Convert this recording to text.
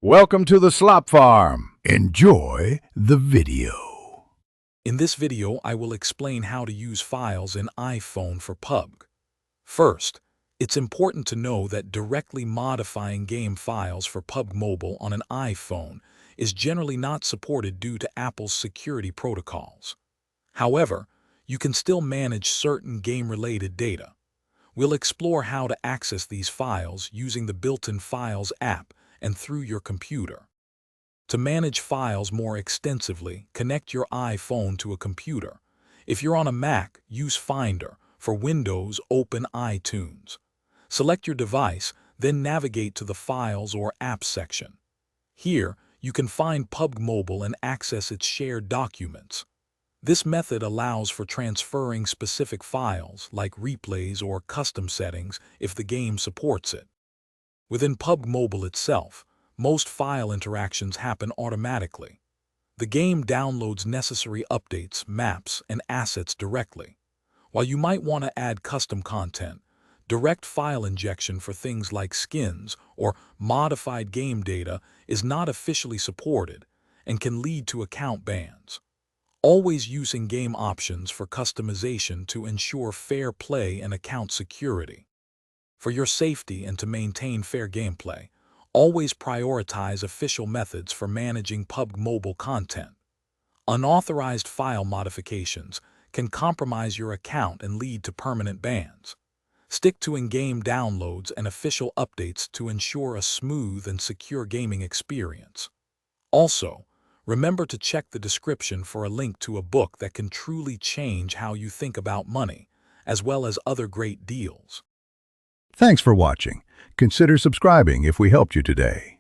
Welcome to the Slop Farm. Enjoy the video. In this video, I will explain how to use files in iPhone for PUBG. First, it's important to know that directly modifying game files for PUBG Mobile on an iPhone is generally not supported due to Apple's security protocols. However, you can still manage certain game-related data. We'll explore how to access these files using the built-in Files app and through your computer. To manage files more extensively, connect your iPhone to a computer. If you're on a Mac, use Finder. For Windows, open iTunes. Select your device, then navigate to the Files or Apps section. Here, you can find PUBG Mobile and access its shared documents. This method allows for transferring specific files, like replays or custom settings, if the game supports it. Within PUBG Mobile itself, most file interactions happen automatically. The game downloads necessary updates, maps, and assets directly. While you might want to add custom content, direct file injection for things like skins or modified game data is not officially supported and can lead to account bans. Always use in-game options for customization to ensure fair play and account security. For your safety and to maintain fair gameplay, always prioritize official methods for managing PUBG Mobile content. Unauthorized file modifications can compromise your account and lead to permanent bans. Stick to in-game downloads and official updates to ensure a smooth and secure gaming experience. Also, remember to check the description for a link to a book that can truly change how you think about money, as well as other great deals. Thanks for watching. Consider subscribing if we helped you today.